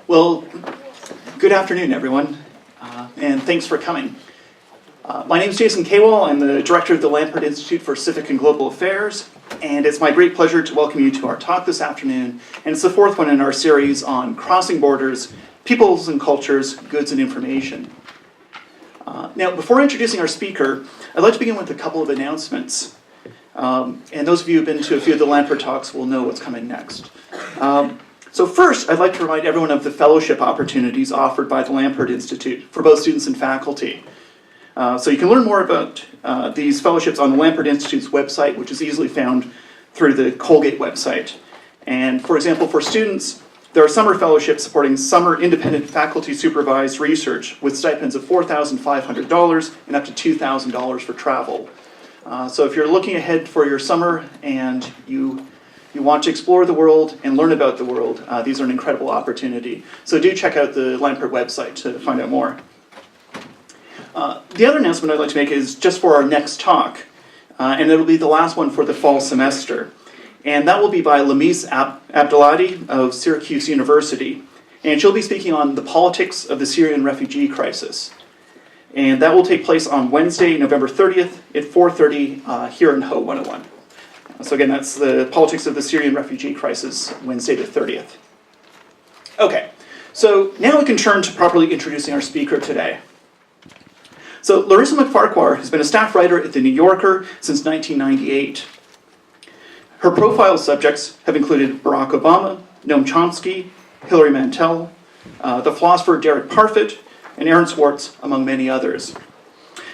Well, good afternoon, everyone, and thanks for coming. My name is Jason Kawal. I'm the director of the Lampert Institute for Civic and Global Affairs, and it's my great pleasure to welcome you to our talk this afternoon, and it's the fourth one in our series on crossing borders, peoples and cultures, goods and information. Now, before introducing our speaker, I'd like to begin with a couple of announcements. And those of you who've been to a few of the Lampert talks will know what's coming next. So first, I'd like to remind everyone of the fellowship opportunities offered by the Lampert Institute for both students and faculty. So you can learn more about these fellowships on the Lampert Institute's website, which is easily found through the Colgate website. And for example, for students, there are summer fellowships supporting summer independent faculty supervised research with stipends of $4,500 and up to $2,000 for travel. So if you're looking ahead for your summer and you want to explore the world and learn about the world, these are an incredible opportunity. So do check out the Lampert website to find out more. The other announcement I'd like to make is just for our next talk, and it'll be the last one for the fall semester. And that will be by Lamis Abdelhadi of Syracuse University. And she'll be speaking on the politics of the Syrian refugee crisis. And that will take place on Wednesday, November 30th at 4:30 here in Ho 101. So again, that's the politics of the Syrian refugee crisis, Wednesday the 30th. Okay, so now we can turn to properly introducing our speaker today. So Larissa McFarquhar has been a staff writer at The New Yorker since 1998. Her profile subjects have included Barack Obama, Noam Chomsky, Hilary Mantel, the philosopher Derek Parfit, and Aaron Swartz, among many others.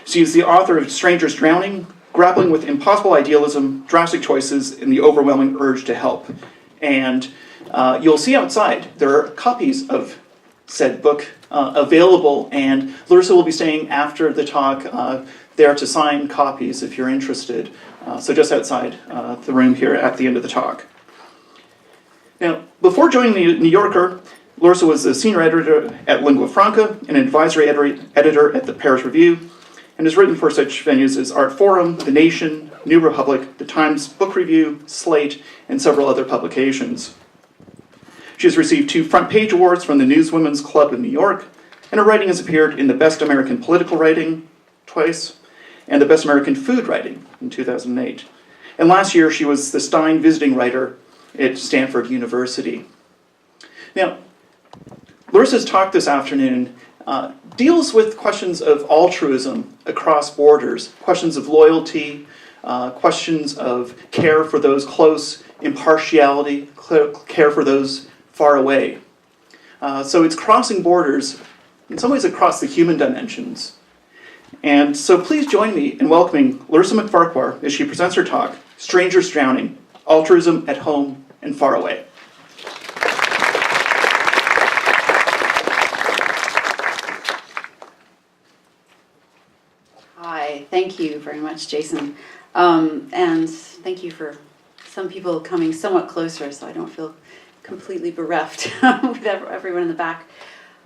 She is the author of Strangers Drowning, Grappling with Impossible Idealism, Drastic Choices, and the Overwhelming Urge to Help. And you'll see outside, there are copies of said book available, and Larissa will be staying after the talk there to sign copies if you're interested. So just outside the room here at the end of the talk. Now, before joining the New Yorker, Larissa was a senior editor at Lingua Franca, and an advisory editor at the Paris Review, and has written for such venues as Art Forum, The Nation, New Republic, The Times Book Review, Slate, and several other publications. She has received 2 front page awards from the Newswomen's Club of New York, and her writing has appeared in the Best American Political Writing twice, and the Best American Food Writing in 2008. And last year, she was the Stein Visiting Writer at Stanford University. Now, Larissa's talk this afternoon deals with questions of altruism across borders, questions of loyalty, questions of care for those close, impartiality, care for those far away. So it's crossing borders, in some ways across the human dimensions. And so please join me in welcoming Larissa McFarquhar as she presents her talk, Strangers Drowning, Altruism at Home and Far Away. Hi, thank you very much, Jason. And thank you for some people coming somewhat closer so I don't feel completely bereft with everyone in the back.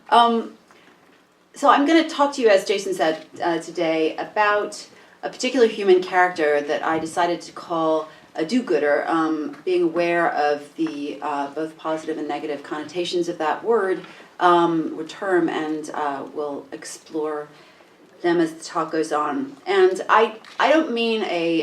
So I'm going to talk to you, as Jason said today, about a particular human character that I decided to call a do-gooder, being aware of the both positive and negative connotations of that word or term, and we'll explore them as the talk goes on. And I don't mean a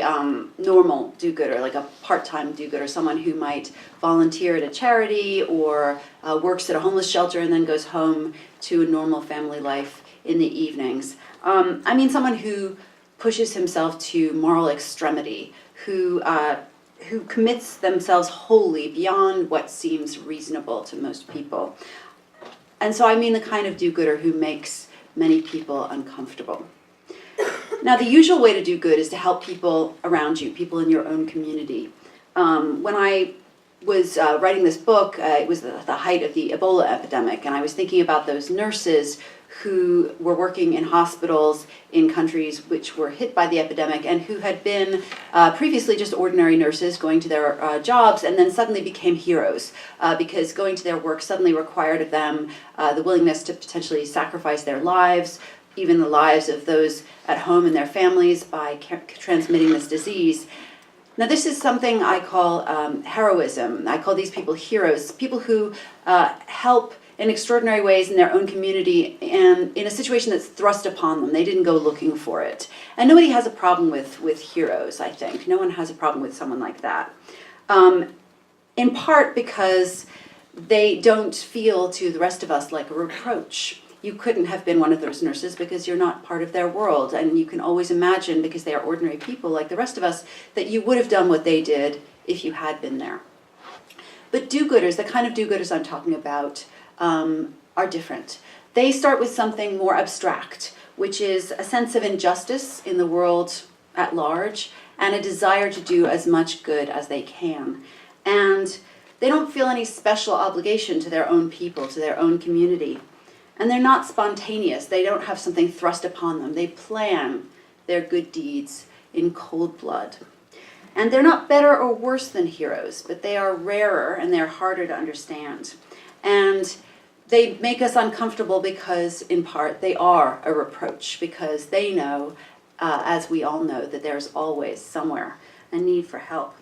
normal do-gooder, like a part-time do-gooder, someone who might volunteer at a charity or works at a homeless shelter and then goes home to a normal family life in the evenings. I mean someone who pushes himself to moral extremity, who commits themselves wholly beyond what seems reasonable to most people. And so I mean the kind of do-gooder who makes many people uncomfortable. Now, the usual way to do good is to help people around you, people in your own community. When I was writing this book, it was the height of the Ebola epidemic, and I was thinking about those nurses who were working in hospitals in countries which were hit by the epidemic and who had been previously just ordinary nurses going to their jobs and then suddenly became heroes because going to their work suddenly required of them the willingness to potentially sacrifice their lives, even the lives of those at home and their families by transmitting this disease. Now, this is something I call heroism. I call these people heroes, people who help in extraordinary ways in their own community and in a situation that's thrust upon them. They didn't go looking for it. And nobody has a problem with heroes, I think. No one has a problem with someone like that. In part because they don't feel to the rest of us like a reproach. You couldn't have been one of those nurses because you're not part of their world, and you can always imagine, because they are ordinary people like the rest of us, that you would have done what they did if you had been there. But do-gooders, the kind of do-gooders I'm talking about, are different. They start with something more abstract, which is a sense of injustice in the world at large and a desire to do as much good as they can. And they don't feel any special obligation to their own people, to their own community. And they're not spontaneous. They don't have something thrust upon them. They plan their good deeds in cold blood. And they're not better or worse than heroes, but they are rarer and they're harder to understand. And they make us uncomfortable because, in part, they are a reproach, because they know, as we all know, that there's always somewhere a need for help.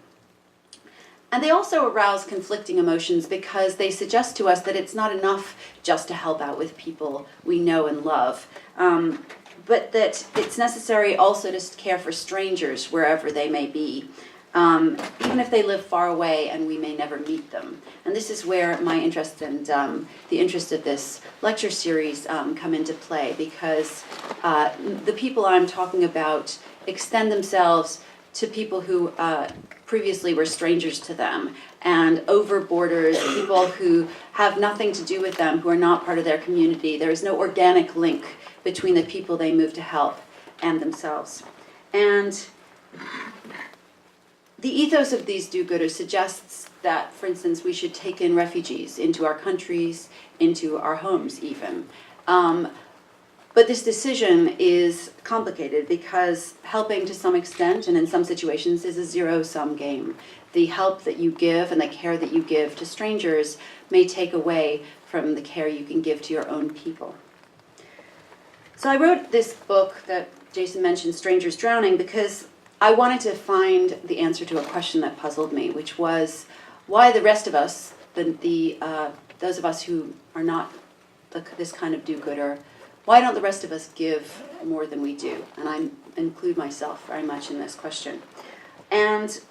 And they also arouse conflicting emotions because they suggest to us that it's not enough just to help out with people we know and love, but that it's necessary also to care for strangers wherever they may be, even if they live far away and we may never meet them. And this is where my interest and the interest of this lecture series come into play, because the people I'm talking about extend themselves to people who previously were strangers to them, and over borders, people who have nothing to do with them, who are not part of their community. There is no organic link between the people they move to help and themselves. And the ethos of these do-gooders suggests that, for instance, we should take in refugees into our countries, into our homes even. But this decision is complicated because helping to some extent, and in some situations, is a zero-sum game. The help that you give and the care that you give to strangers may take away from the care you can give to your own people. So I wrote this book that Jason mentioned, Strangers Drowning, because I wanted to find the answer to a question that puzzled me, which was why the rest of us, those of us who are not this kind of do-gooder, why don't the rest of us give more than we do? And I include myself very much in this question. And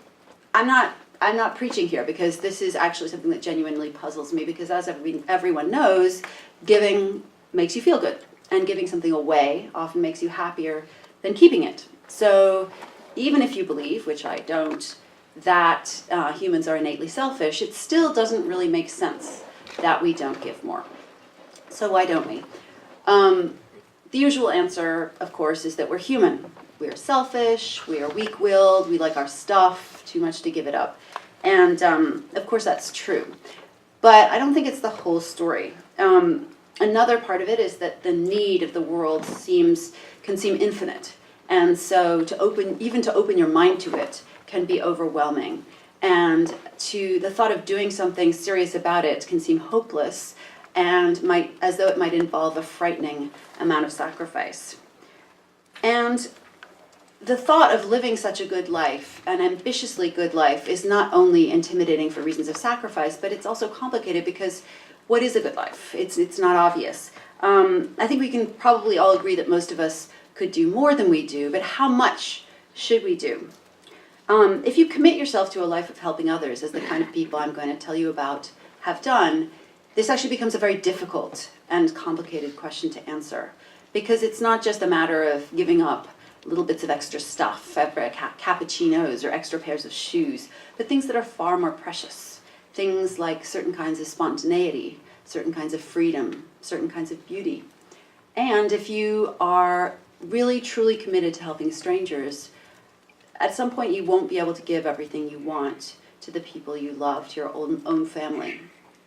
I'm not preaching here, because this is actually something that genuinely puzzles me, because as everyone knows, giving makes you feel good, and giving something away often makes you happier than keeping it. So even if you believe, which I don't, that humans are innately selfish, it still doesn't really make sense that we don't give more. So why don't we? The usual answer, of course, is that we're human. We are selfish, we are weak-willed, we like our stuff too much to give it up. And of course that's true. But I don't think it's the whole story. Another part of it is that the need of the world can seem infinite. And so even to open your mind to it can be overwhelming. And the thought of doing something serious about it can seem hopeless, and as though it might involve a frightening amount of sacrifice. And the thought of living such a good life, an ambitiously good life, is not only intimidating for reasons of sacrifice, but it's also complicated because what is a good life? It's not obvious. I think we can probably all agree that most of us could do more than we do, but how much should we do? If you commit yourself to a life of helping others, as the kind of people I'm going to tell you about have done, this actually becomes a very difficult and complicated question to answer, because it's not just a matter of giving up little bits of extra stuff, cappuccinos or extra pairs of shoes, but things that are far more precious. Things like certain kinds of spontaneity, certain kinds of freedom, certain kinds of beauty. And if you are really truly committed to helping strangers, at some point you won't be able to give everything you want to the people you love, to your own family.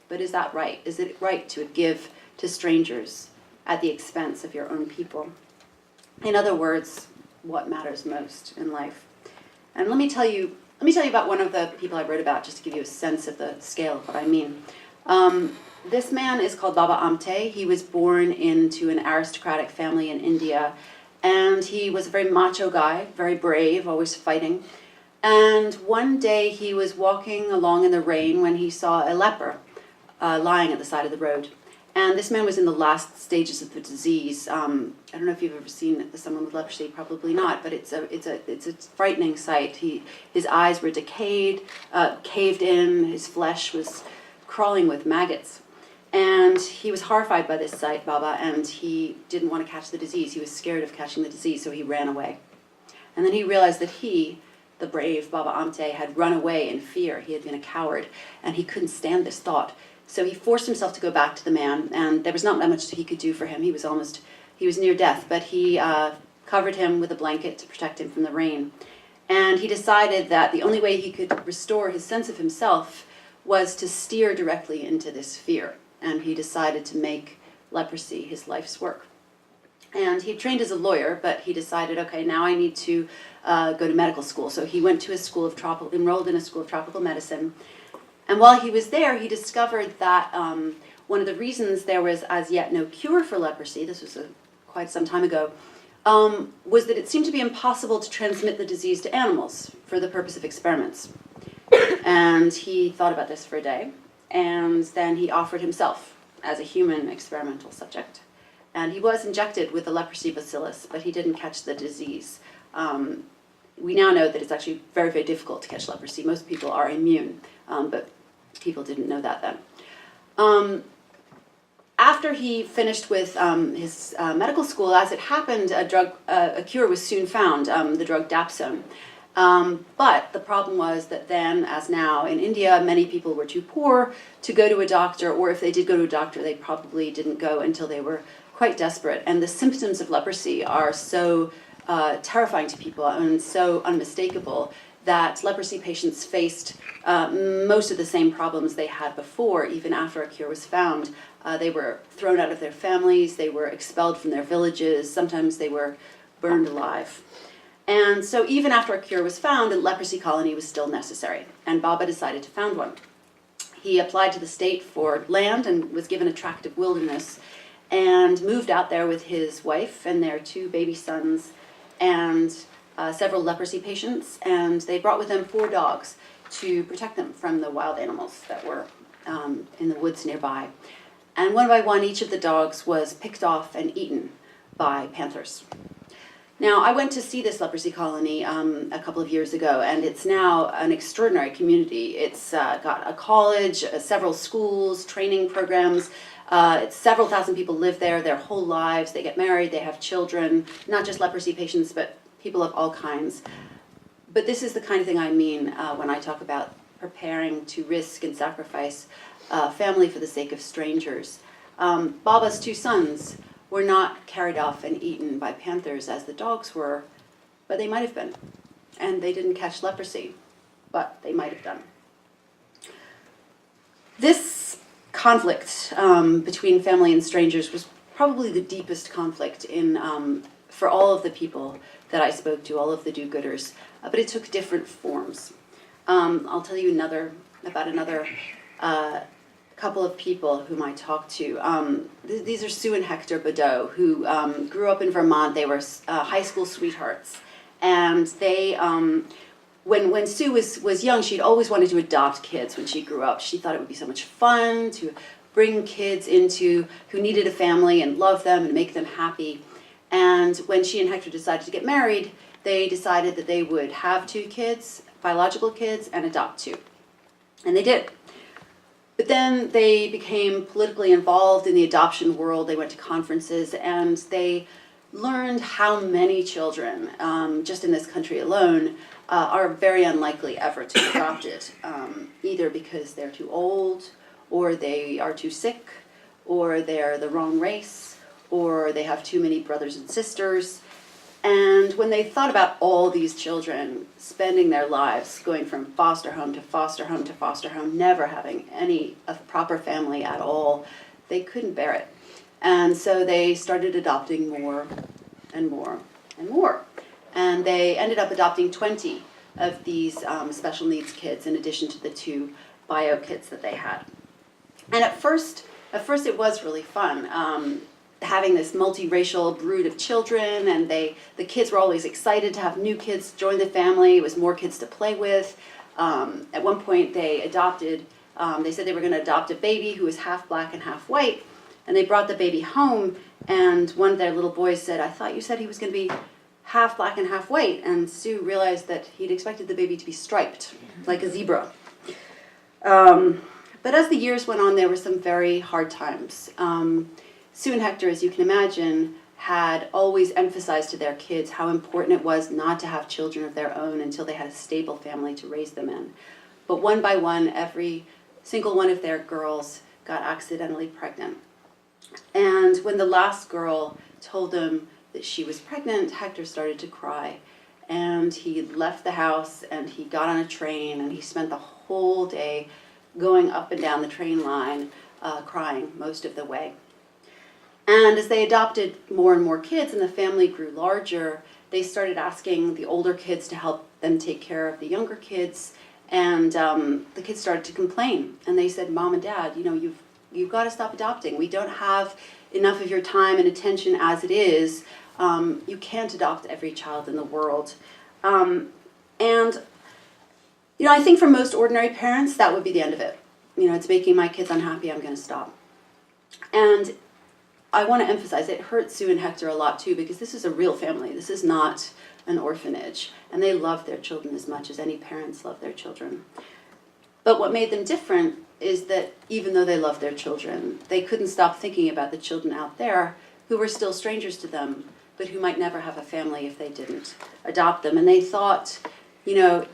But is that right? Is it right to give to strangers at the expense of your own people? In other words, what matters most in life? And let me tell you about one of the people I wrote about, just to give you a sense of the scale of what I mean. This man is called Baba Amte. He was born into an aristocratic family in India, and he was a very macho guy, very brave, always fighting. And one day he was walking along in the rain when he saw a leper lying at the side of the road. And this man was in the last stages of the disease. I don't know if you've ever seen someone with leprosy, probably not, but it's a frightening sight. His eyes were decayed, caved in, his flesh was crawling with maggots. And he was horrified by this sight, Baba, and he didn't want to catch the disease. He was scared of catching the disease, so he ran away. And then he realized that he, the brave Baba Amte, had run away in fear. He had been a coward, and he couldn't stand this thought. So he forced himself to go back to the man, and there was not that much he could do for him. He was near death, but he covered him with a blanket to protect him from the rain. And he decided that the only way he could restore his sense of himself was to steer directly into this fear. And he decided to make leprosy his life's work. And he trained as a lawyer, but he decided, okay, now I need to go to medical school. So he went to enrolled in a school of tropical medicine. And while he was there, he discovered that one of the reasons there was as yet no cure for leprosy, this was quite some time ago, was that it seemed to be impossible to transmit the disease to animals for the purpose of experiments. And he thought about this for a day, and then he offered himself as a human experimental subject. And he was injected with the leprosy bacillus, but he didn't catch the disease. We now know that it's actually very, very difficult to catch leprosy. Most people are immune, but people didn't know that then. After he finished with his medical school, as it happened, a cure was soon found, the drug dapsone. But the problem was that then, as now in India, many people were too poor to go to a doctor, or if they did go to a doctor, they probably didn't go until they were quite desperate. And the symptoms of leprosy are so terrifying to people and so unmistakable that leprosy patients faced most of the same problems they had before, even after a cure was found. They were thrown out of their families, they were expelled from their villages, sometimes they were burned alive. And so even after a cure was found, a leprosy colony was still necessary, and Baba decided to found one. He applied to the state for land and was given a tract of wilderness and moved out there with his wife and their 2 baby sons and several leprosy patients, and they brought with them 4 dogs to protect them from the wild animals that were in the woods nearby. And one by one, each of the dogs was picked off and eaten by panthers. Now, I went to see this leprosy colony a couple of years ago, and it's now an extraordinary community. It's got a college, several schools, training programs. It's several thousand people live there their whole lives. They get married, they have children, not just leprosy patients, but people of all kinds. But this is the kind of thing I mean when I talk about preparing to risk and sacrifice family for the sake of strangers. Baba's 2 sons were not carried off and eaten by panthers as the dogs were, but they might have been. And they didn't catch leprosy, but they might have done. This conflict between family and strangers was probably the deepest conflict for all of the people that I spoke to, all of the do-gooders, but it took different forms. I'll tell you about another couple of people whom I talked to. These are Sue and Hector Badeau, who grew up in Vermont. They were high school sweethearts. And they, when Sue was young, she'd always wanted to adopt kids when she grew up. She thought it would be so much fun to bring kids who needed a family and love them and make them happy. And when she and Hector decided to get married, they decided that they would have 2 kids, biological kids, and adopt 2. And they did. But then they became politically involved in the adoption world. They went to conferences, and they learned how many children, just in this country alone, are very unlikely ever to be adopted, either because they're too old, or they are too sick, or they're the wrong race, or they have too many brothers and sisters. And when they thought about all these children spending their lives going from foster home to foster home to foster home, never having a proper family at all, they couldn't bear it. And so they started adopting more and more and more. And they ended up adopting 20 of these special needs kids in addition to the 2 bio kids that they had. And at first it was really fun. Having this multiracial brood of children, and the kids were always excited to have new kids join the family. It was more kids to play with. At one point they said they were going to adopt a baby who was half black and half white, And they brought the baby home, and one of their little boys said, "I thought you said he was going to be half black and half white." And Sue realized that he'd expected the baby to be striped, like a zebra. But as the years went on, there were some very hard times. Sue and Hector, as you can imagine, had always emphasized to their kids how important it was not to have children of their own until they had a stable family to raise them in. But one by one, every single one of their girls got accidentally pregnant. And when the last girl told them that she was pregnant, Hector started to cry. And he left the house and he got on a train and he spent the whole day going up and down the train line, crying most of the way. And as they adopted more and more kids and the family grew larger, they started asking the older kids to help them take care of the younger kids. And the kids started to complain. And they said, "Mom and Dad, you've got to stop adopting. We don't have enough of your time and attention as it is. You can't adopt every child in the world." I think for most ordinary parents, that would be the end of it. It's making my kids unhappy, I'm going to stop. And I want to emphasize, it hurt Sue and Hector a lot too, because this is a real family. This is not an orphanage. And they love their children as much as any parents love their children. But what made them different is that even though they loved their children, they couldn't stop thinking about the children out there who were still strangers to them, but who might never have a family if they didn't adopt them. And they thought,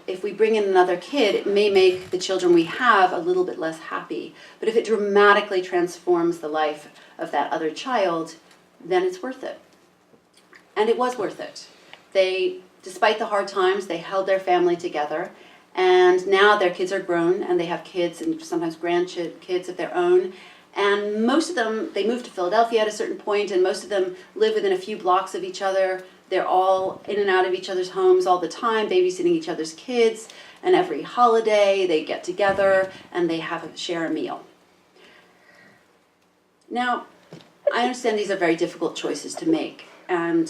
if we bring in another kid, it may make the children we have a little bit less happy. But if it dramatically transforms the life of that other child, then it's worth it. And it was worth it. Despite the hard times, they held their family together. And now their kids are grown, and they have kids and sometimes grandkids of their own. And most of them, they moved to Philadelphia at a certain point, and most of them live within a few blocks of each other. They're all in and out of each other's homes all the time, babysitting each other's kids. And every holiday, they get together and they share a meal. Now, I understand these are very difficult choices to make. And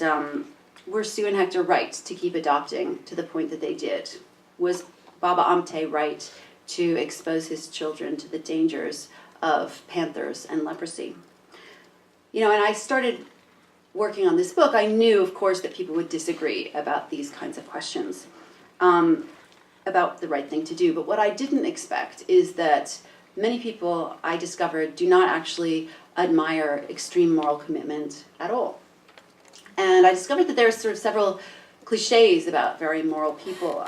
were Sue and Hector right to keep adopting to the point that they did? Was Baba Amte right to expose his children to the dangers of panthers and leprosy? And I started working on this book. I knew, of course, that people would disagree about these kinds of questions, about the right thing to do. But what I didn't expect is that many people, I discovered, do not actually admire extreme moral commitment at all. And I discovered that there are sort of several cliches about very moral people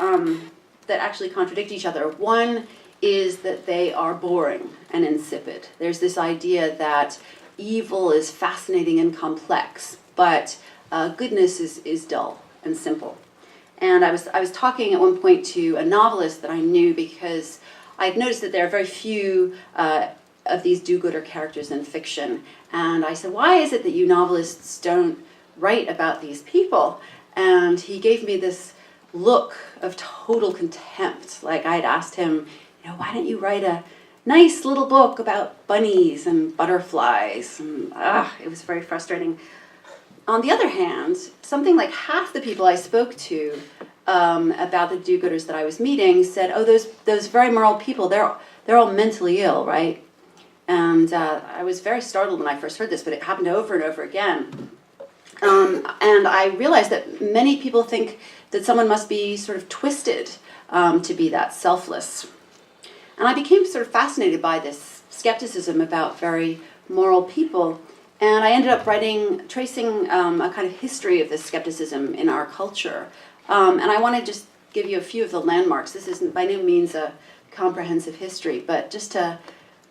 that actually contradict each other. One is that they are boring and insipid. There's this idea that evil is fascinating and complex, but goodness is dull and simple. And I was talking at one point to a novelist that I knew, because I'd noticed that there are very few of these do-gooder characters in fiction. And I said, "Why is it that you novelists don't write about these people?" And he gave me this look of total contempt. Like I'd asked him, "Why don't you write a nice little book about bunnies and butterflies?" And it was very frustrating. On the other hand, something like half the people I spoke to about the do-gooders that I was meeting said, "Oh, those very moral people, they're all mentally ill, right?" And I was very startled when I first heard this, but it happened over and over again. And I realized that many people think that someone must be sort of twisted to be that selfless. And I became sort of fascinated by this skepticism about very moral people. And I ended up tracing a kind of history of this skepticism in our culture. And I want to just give you a few of the landmarks. This isn't by no means a comprehensive history, but just to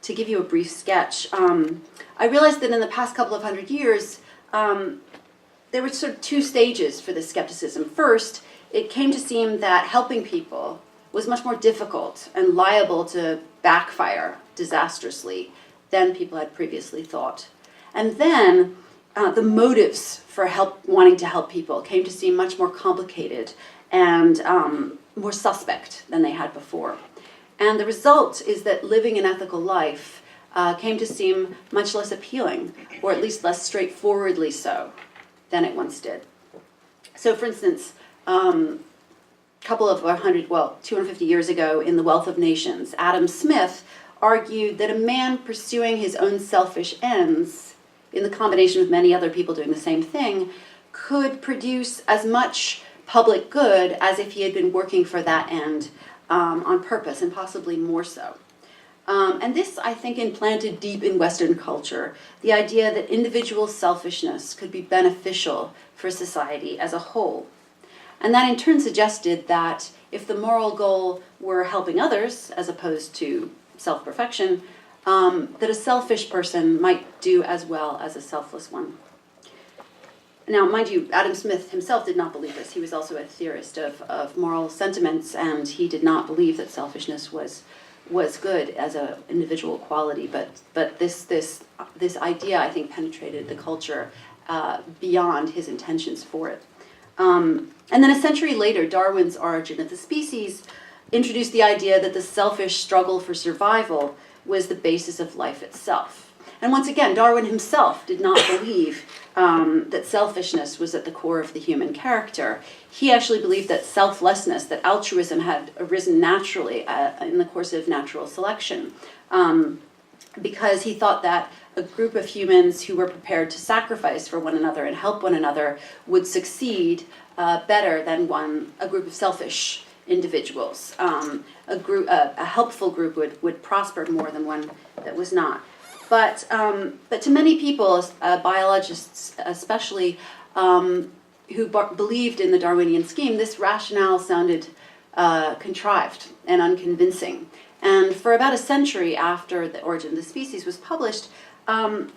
give you a brief sketch. I realized that in the past couple of hundred years, there were sort of two stages for this skepticism. First, it came to seem that helping people was much more difficult and liable to backfire disastrously than people had previously thought. And then the motives for wanting to help people came to seem much more complicated and more suspect than they had before. And the result is that living an ethical life came to seem much less appealing, or at least less straightforwardly so than it once did. So for instance, 250 years ago in The Wealth of Nations, Adam Smith argued that a man pursuing his own selfish ends, in the combination with many other people doing the same thing, could produce as much public good as if he had been working for that end on purpose, and possibly more so. And this, I think, implanted deep in Western culture the idea that individual selfishness could be beneficial for society as a whole. And that in turn suggested that if the moral goal were helping others, as opposed to self-perfection, that a selfish person might do as well as a selfless one. Now, mind you, Adam Smith himself did not believe this. He was also a theorist of moral sentiments, and he did not believe that selfishness was good as an individual quality. But this idea, I think, penetrated the culture beyond his intentions for it. And then a century later, Darwin's Origin of the Species introduced the idea that the selfish struggle for survival was the basis of life itself. And once again, Darwin himself did not believe that selfishness was at the core of the human character. He actually believed that selflessness, that altruism had arisen naturally in the course of natural selection, because he thought that a group of humans who were prepared to sacrifice for one another and help one another would succeed better than a group of selfish individuals. A helpful group would prosper more than one that was not. But to many people, biologists especially, who believed in the Darwinian scheme, this rationale sounded contrived and unconvincing. And for about a century after The Origin of the Species was published,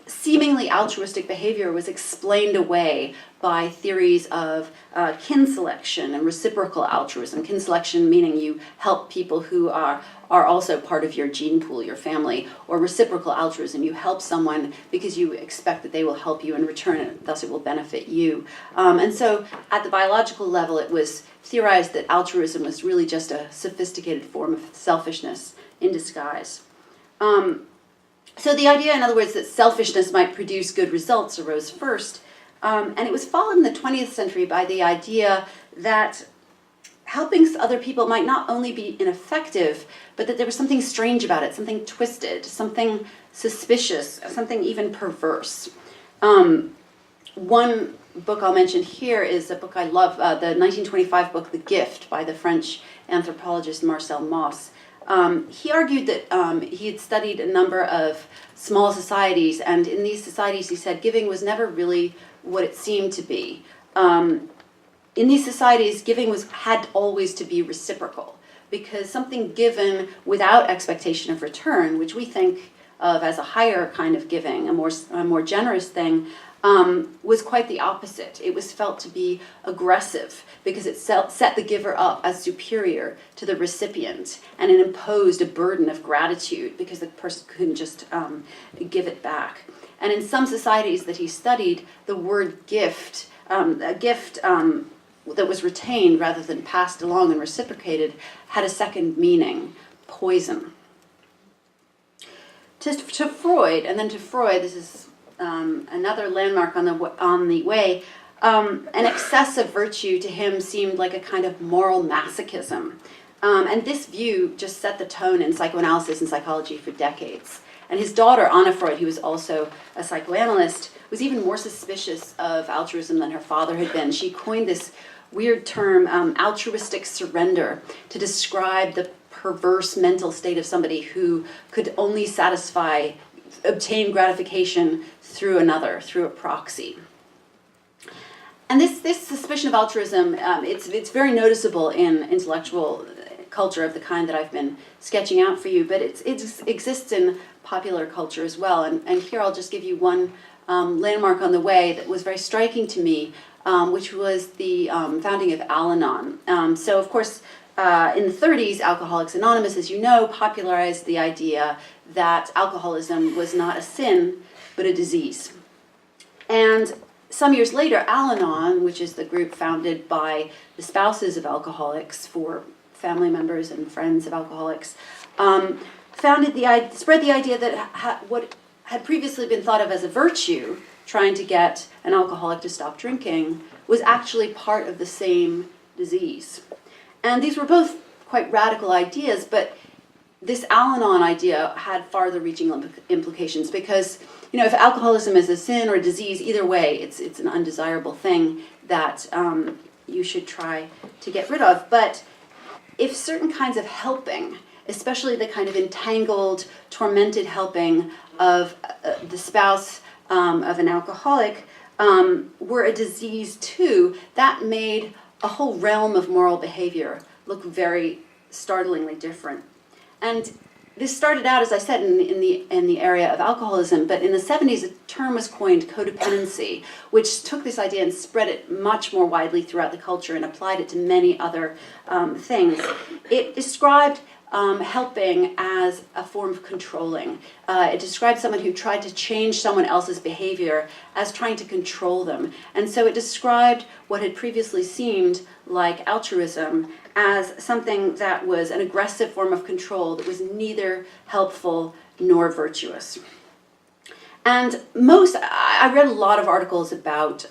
seemingly altruistic behavior was explained away by theories of kin selection and reciprocal altruism. Kin selection meaning you help people who are also part of your gene pool, your family, or reciprocal altruism. You help someone because you expect that they will help you in return, and thus it will benefit you. And so at the biological level, it was theorized that altruism was really just a sophisticated form of selfishness in disguise. So the idea, in other words, that selfishness might produce good results arose first, and it was followed in the 20th century by the idea that helping other people might not only be ineffective, but that there was something strange about it, something twisted, something suspicious, something even perverse. One book I'll mention here is a book I love, the 1925 book, The Gift, by the French anthropologist Marcel Mauss. He argued that he had studied a number of small societies, and in these societies, he said, giving was never really what it seemed to be. In these societies, giving had always to be reciprocal, because something given without expectation of return, which we think of as a higher kind of giving, a more generous thing, was quite the opposite. It was felt to be aggressive because it set the giver up as superior to the recipient, and it imposed a burden of gratitude because the person couldn't just give it back. And in some societies that he studied, the word gift, a gift that was retained rather than passed along and reciprocated, had a second meaning: poison. To Freud, this is another landmark on the way. An excessive virtue to him seemed like a kind of moral masochism. And this view just set the tone in psychoanalysis and psychology for decades. And his daughter, Anna Freud, who was also a psychoanalyst, was even more suspicious of altruism than her father had been. She coined this weird term, altruistic surrender, to describe the perverse mental state of somebody who could only obtain gratification through another, through a proxy. And this suspicion of altruism, it's very noticeable in intellectual culture of the kind that I've been sketching out for you, but it exists in popular culture as well. And here I'll just give you one landmark on the way that was very striking to me, which was the founding of Al-Anon. So of course, in the 30s, Alcoholics Anonymous, as you know, popularized the idea that alcoholism was not a sin, but a disease. And some years later, Al-Anon, which is the group founded by the spouses of alcoholics for family members and friends of alcoholics, spread the idea that what had previously been thought of as a virtue, trying to get an alcoholic to stop drinking, was actually part of the same disease. And these were both quite radical ideas, but this Al-Anon idea had farther-reaching implications because, if alcoholism is a sin or a disease, either way, it's an undesirable thing that you should try to get rid of. But if certain kinds of helping, especially the kind of entangled, tormented helping of the spouse of an alcoholic, were a disease too, that made a whole realm of moral behavior look very startlingly different. And this started out, as I said, in the area of alcoholism, but in the 70s a term was coined, codependency, which took this idea and spread it much more widely throughout the culture and applied it to many other things. It described helping as a form of controlling. It described someone who tried to change someone else's behavior as trying to control them. And so it described what had previously seemed like altruism as something that was an aggressive form of control that was neither helpful nor virtuous. And I read a lot of articles about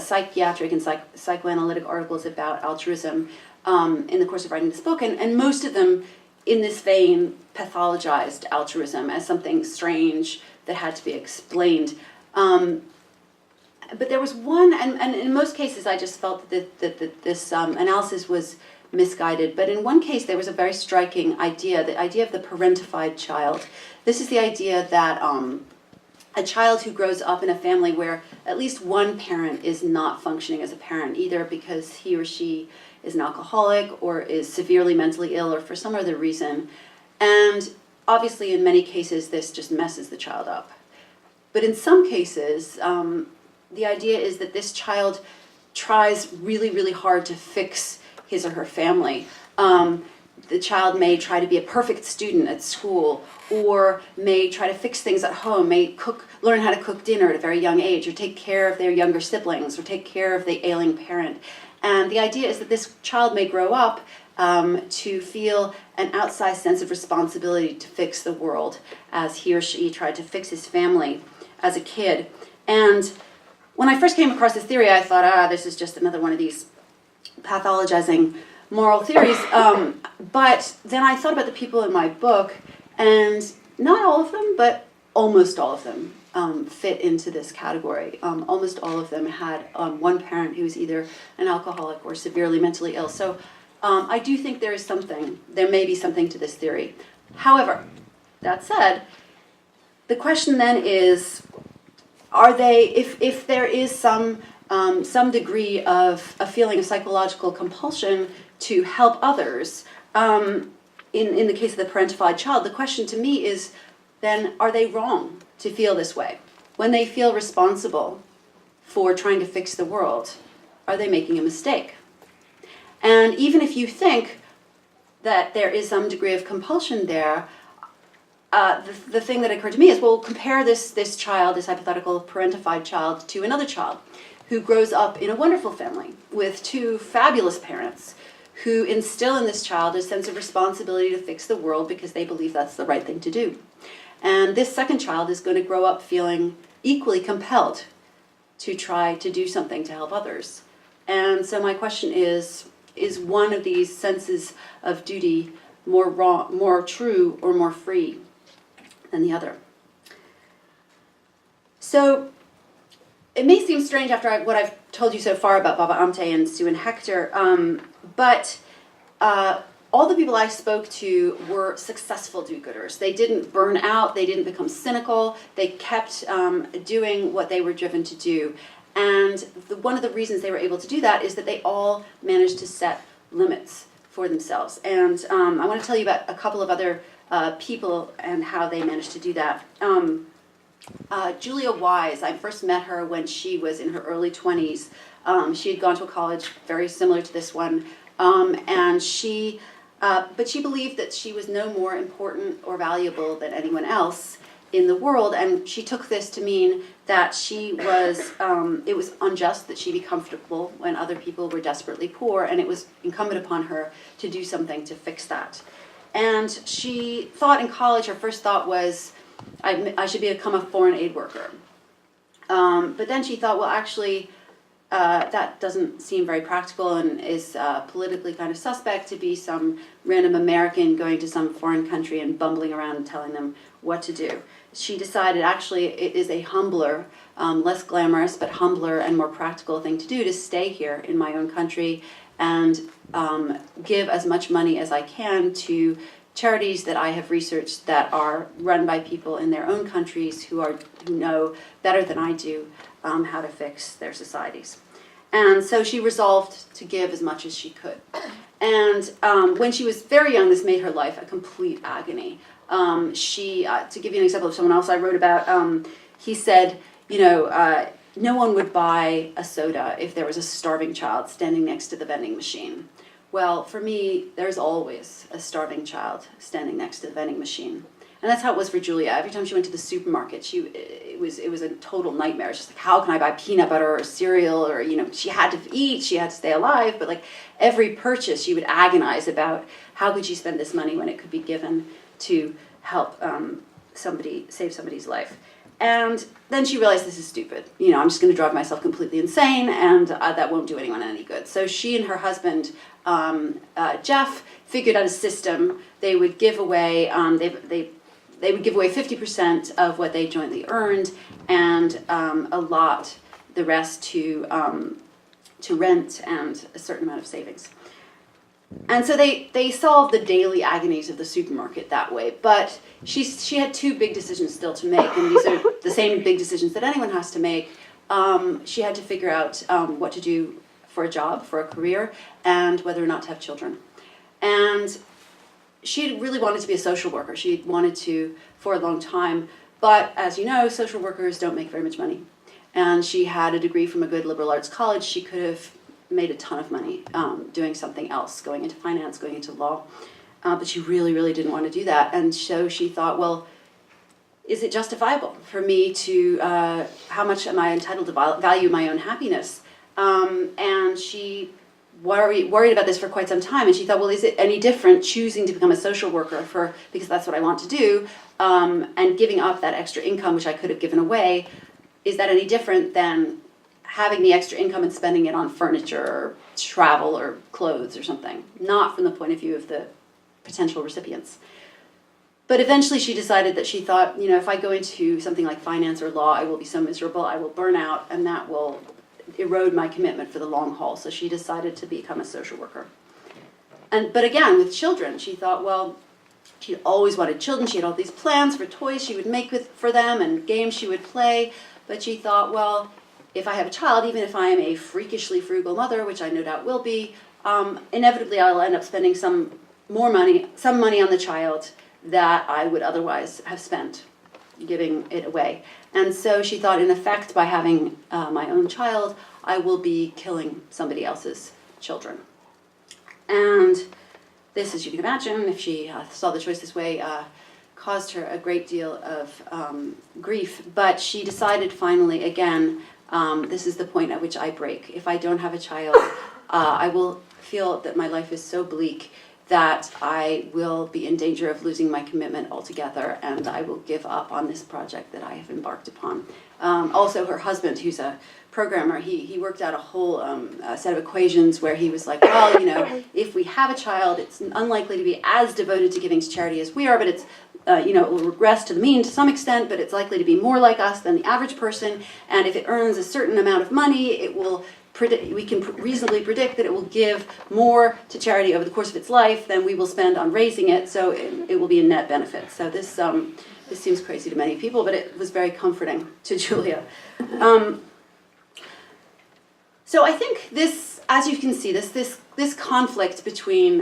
psychiatric and psychoanalytic articles about altruism in the course of writing this book, and most of them in this vein pathologized altruism as something strange that had to be explained. But there was one, and in most cases I just felt that this analysis was misguided, but in one case there was a very striking idea, the idea of the parentified child. This is the idea that a child who grows up in a family where at least one parent is not functioning as a parent, either because he or she is an alcoholic or is severely mentally ill or for some other reason. And obviously in many cases this just messes the child up. But in some cases, the idea is that this child tries really, really hard to fix his or her family. The child may try to be a perfect student at school, or may try to fix things at home, may learn how to cook dinner at a very young age, or take care of their younger siblings, or take care of the ailing parent. And the idea is that this child may grow up to feel an outsized sense of responsibility to fix the world, as he or she tried to fix his family as a kid. And when I first came across this theory, I thought, this is just another one of these pathologizing moral theories. But then I thought about the people in my book, and not all of them, but almost all of them fit into this category. Almost all of them had one parent who was either an alcoholic or severely mentally ill. So I do think there may be something to this theory. However, that said, the question then is, if there is some degree of a feeling of psychological compulsion to help others, in the case of the parentified child, the question to me is, then are they wrong to feel this way? When they feel responsible for trying to fix the world, are they making a mistake? And even if you think that there is some degree of compulsion there, the thing that occurred to me is, well, compare this child, this hypothetical parentified child, to another child who grows up in a wonderful family with two fabulous parents who instill in this child a sense of responsibility to fix the world because they believe that's the right thing to do. And this second child is going to grow up feeling equally compelled to try to do something to help others. And so my question is one of these senses of duty more true or more free than the other? So it may seem strange after what I've told you so far about Baba Amte and Sue and Hector, but all the people I spoke to were successful do-gooders. They didn't burn out, they didn't become cynical, they kept doing what they were driven to do. And one of the reasons they were able to do that is that they all managed to set limits for themselves. And I want to tell you about a couple of other people and how they managed to do that. Julia Wise, I first met her when she was in her early 20s. She had gone to a college very similar to this one, but she believed that she was no more important or valuable than anyone else in the world, and she took this to mean that it was unjust that she be comfortable when other people were desperately poor, and it was incumbent upon her to do something to fix that. And she thought in college, her first thought was, I should become a foreign aid worker. But then she thought, well, actually, that doesn't seem very practical and is politically kind of suspect to be some random American going to some foreign country and bumbling around and telling them what to do. She decided actually it is a humbler, less glamorous, but humbler and more practical thing to do to stay here in my own country and give as much money as I can to charities that I have researched that are run by people in their own countries who know better than I do how to fix their societies. And so she resolved to give as much as she could. And when she was very young, this made her life a complete agony. To give you an example of someone else I wrote about, he said, no one would buy a soda if there was a starving child standing next to the vending machine. Well, for me, there's always a starving child standing next to the vending machine. And that's how it was for Julia. Every time she went to the supermarket, it was a total nightmare. It's just like, how can I buy peanut butter or cereal? Or, she had to eat, she had to stay alive. But like every purchase, she would agonize about how could she spend this money when it could be given to help save somebody's life. And then she realized this is stupid. I'm just going to drive myself completely insane, and that won't do anyone any good. So she and her husband, Jeff, figured out a system. They would give away they would give away 50% of what they jointly earned, and allot the rest to rent and a certain amount of savings. And so they solved the daily agonies of the supermarket that way. But she had two big decisions still to make, and these are the same big decisions that anyone has to make. She had to figure out what to do for a job, for a career, and whether or not to have children. And she really wanted to be a social worker. She wanted to for a long time. But as you know, social workers don't make very much money. And she had a degree from a good liberal arts college. She could have made a ton of money doing something else, going into finance, going into law. But she really, really didn't want to do that. And so she thought, well, is it justifiable for me to, how much am I entitled to value my own happiness? And she worried about this for quite some time. And she thought, well, is it any different choosing to become a social worker because that's what I want to do, and giving up that extra income, which I could have given away, is that any different than having the extra income and spending it on furniture or travel or clothes or something, not from the point of view of the potential recipients. But eventually she decided that she thought, if I go into something like finance or law, I will be so miserable, I will burn out, and that will erode my commitment for the long haul. So she decided to become a social worker. But again, with children, she thought, well, she always wanted children. She had all these plans for toys she would make for them and games she would play. But she thought, well, if I have a child, even if I am a freakishly frugal mother, which I no doubt will be, inevitably I'll end up spending some money on the child that I would otherwise have spent giving it away. And so she thought, in effect, by having my own child, I will be killing somebody else's children. And this, as you can imagine, if she saw the choice this way, caused her a great deal of grief. But she decided finally, again, this is the point at which I break. If I don't have a child, I will feel that my life is so bleak that I will be in danger of losing my commitment altogether, and I will give up on this project that I have embarked upon. Also, her husband, who's a programmer, he worked out a whole set of equations where he was like, well, if we have a child, it's unlikely to be as devoted to giving to charity as we are, but it's it will regress to the mean to some extent, but it's likely to be more like us than the average person. And if it earns a certain amount of money, we can reasonably predict that it will give more to charity over the course of its life than we will spend on raising it. So it will be a net benefit. So this seems crazy to many people, but it was very comforting to Julia. So I think this, as you can see, this conflict between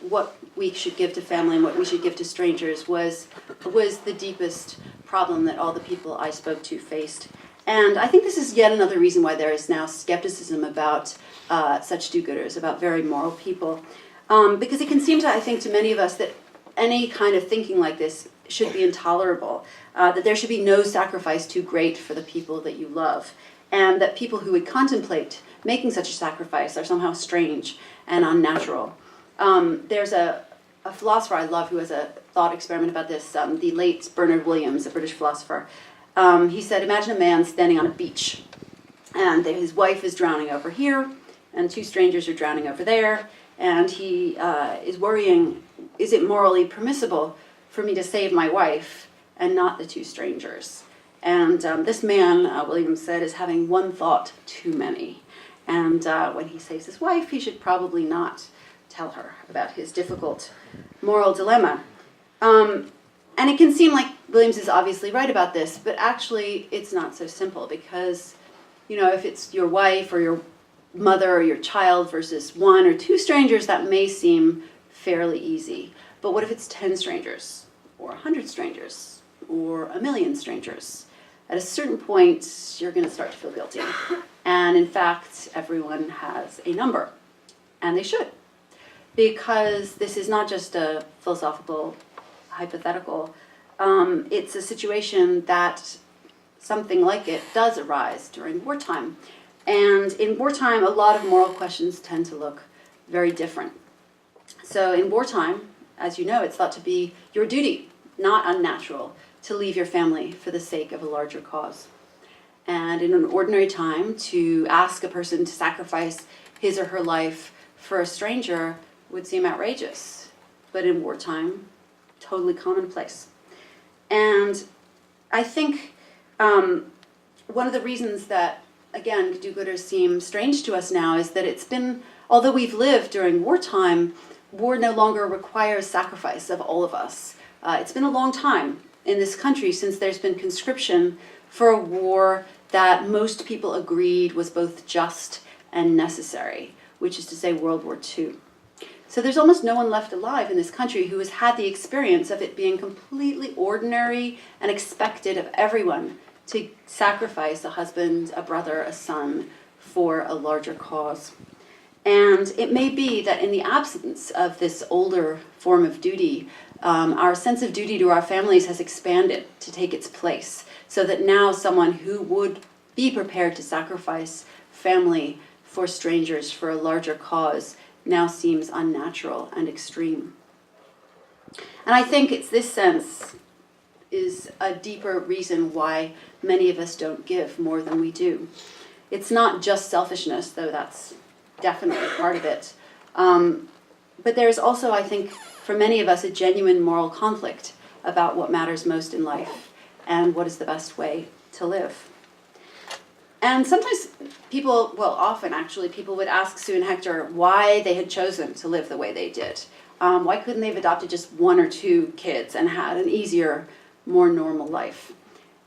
what we should give to family and what we should give to strangers was the deepest problem that all the people I spoke to faced. And I think this is yet another reason why there is now skepticism about such do-gooders, about very moral people. Because it can seem to, I think, to many of us that any kind of thinking like this should be intolerable, that there should be no sacrifice too great for the people that you love, and that people who would contemplate making such a sacrifice are somehow strange and unnatural. There's a philosopher I love who has a thought experiment about this, the late Bernard Williams, a British philosopher. He said, imagine a man standing on a beach, and his wife is drowning over here, and 2 strangers are drowning over there, and he is worrying, is it morally permissible for me to save my wife and not the 2 strangers? And this man, William said, is having one thought too many. And when he saves his wife, he should probably not tell her about his difficult moral dilemma. And it can seem like Williams is obviously right about this, but actually it's not so simple because, if it's your wife or your mother or your child versus 1 or 2 strangers, that may seem fairly easy. But what if it's 10 strangers or 100 strangers or 1,000,000 strangers? At a certain point, you're going to start to feel guilty. And in fact, everyone has a number, and they should. Because this is not just a philosophical hypothetical, it's a situation that something like it does arise during wartime. And in wartime, a lot of moral questions tend to look very different. So in wartime, as you know, it's thought to be your duty, not unnatural, to leave your family for the sake of a larger cause. And in an ordinary time, to ask a person to sacrifice his or her life for a stranger would seem outrageous. But in wartime, totally commonplace. And I think one of the reasons that, again, do-gooders seem strange to us now is that it's been, although we've lived during wartime, war no longer requires sacrifice of all of us. It's been a long time in this country since there's been conscription for a war that most people agreed was both just and necessary, which is to say World War II. So there's almost no one left alive in this country who has had the experience of it being completely ordinary and expected of everyone to sacrifice a husband, a brother, a son for a larger cause. And it may be that in the absence of this older form of duty, our sense of duty to our families has expanded to take its place, so that now someone who would be prepared to sacrifice family for strangers for a larger cause now seems unnatural and extreme. And I think it's this sense is a deeper reason why many of us don't give more than we do. It's not just selfishness, though that's definitely part of it. But there's also, I think, for many of us, a genuine moral conflict about what matters most in life and what is the best way to live. And sometimes people, well, often actually, people would ask Sue and Hector why they had chosen to live the way they did. Why couldn't they have adopted just 1 or 2 kids and had an easier, more normal life?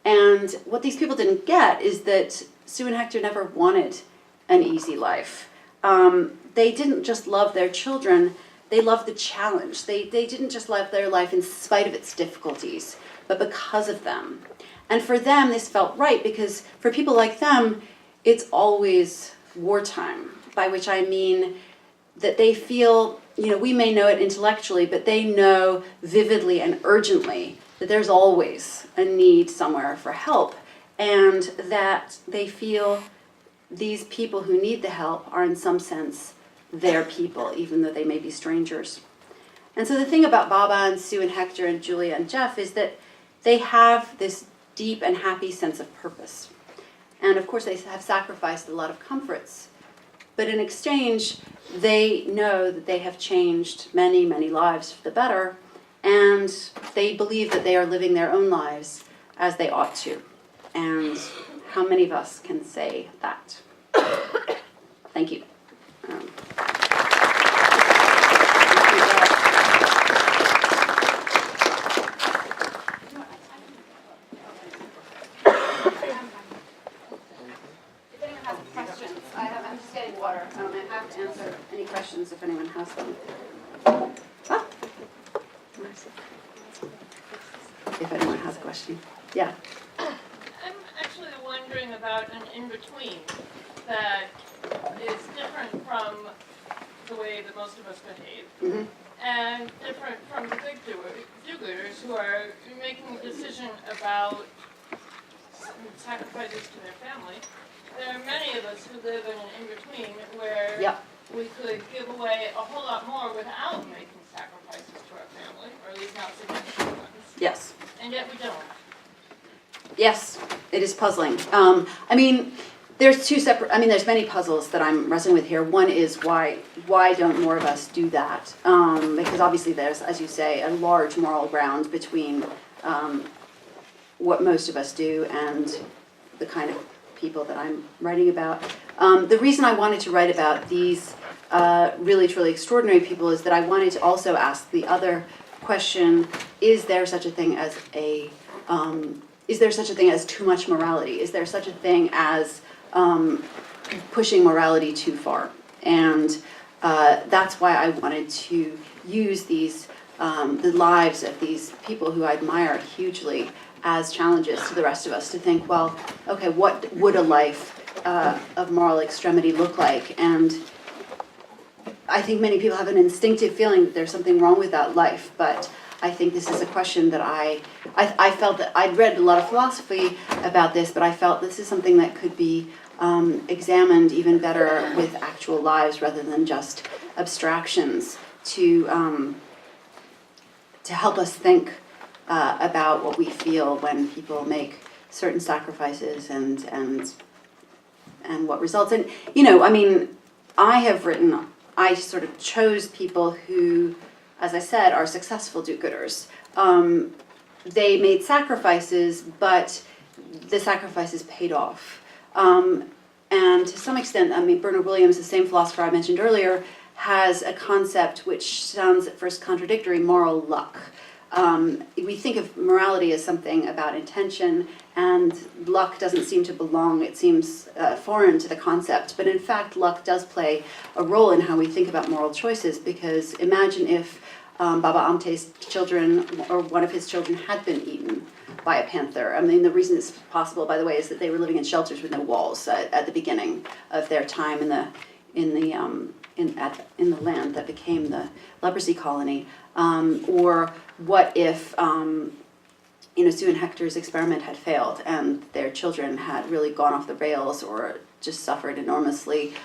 And what these people didn't get is that Sue and Hector never wanted an easy life. They didn't just love their children, they loved the challenge. They didn't just love their life in spite of its difficulties, but because of them. And for them, this felt right, because for people like them, it's always wartime, by which I mean that they feel, we may know it intellectually, but they know vividly and urgently that there's always a need somewhere for help, and that they feel these people who need the help are in some sense their people, even though they may be strangers. And so the thing about Baba and Sue and Hector and Julia and Jeff is that they have this deep and happy sense of purpose. And of course they have sacrificed a lot of comforts, but in exchange they know that they have changed many, many lives for the better, and they believe that they are living their own lives as they ought to. And how many of us can say that? Thank you. Questions if anyone has them. If anyone has a question. Yeah. I'm actually wondering about an in-between that is different from the way that most of us behave, and different from the big do-gooders who are making a decision about sacrifices to their family. There are many of us who live in an in-between where we could give away a whole lot more without making sacrifices to our family, or at least not significant ones. Yes. And yet we don't. Yes, it is puzzling. there's two separate, I mean, there's many puzzles that I'm wrestling with here. One is why don't more of us do that? Because obviously there's, as you say, a large moral ground between what most of us do and the kind of people that I'm writing about. The reason I wanted to write about these really, truly extraordinary people is that I wanted to also ask the other question, is there such a thing as too much morality? Is there such a thing as pushing morality too far? And that's why I wanted to use these, the lives of these people who I admire hugely as challenges to the rest of us to think, well, okay, what would a life of moral extremity look like? And I think many people have an instinctive feeling that there's something wrong with that life, but I think this is a question that I felt that I'd read a lot of philosophy about this, but I felt this is something that could be examined even better with actual lives rather than just abstractions to help us think about what we feel when people make certain sacrifices and what results. And, you know, I mean, I sort of chose people who, as I said, are successful do-gooders. They made sacrifices, but the sacrifices paid off. And to some extent, I mean, Bernard Williams, the same philosopher I mentioned earlier, has a concept which sounds at first contradictory, moral luck. We think of morality as something about intention, and luck doesn't seem to belong, it seems foreign to the concept, but in fact luck does play a role in how we think about moral choices, because imagine if Baba Amte's children, or one of his children, had been eaten by a panther. I mean, the reason it's possible, by the way, is that they were living in shelters with no walls at the beginning of their time in the land that became the leprosy colony. Or what if, Sue and Hector's experiment had failed and their children had really gone off the rails or just suffered enormously?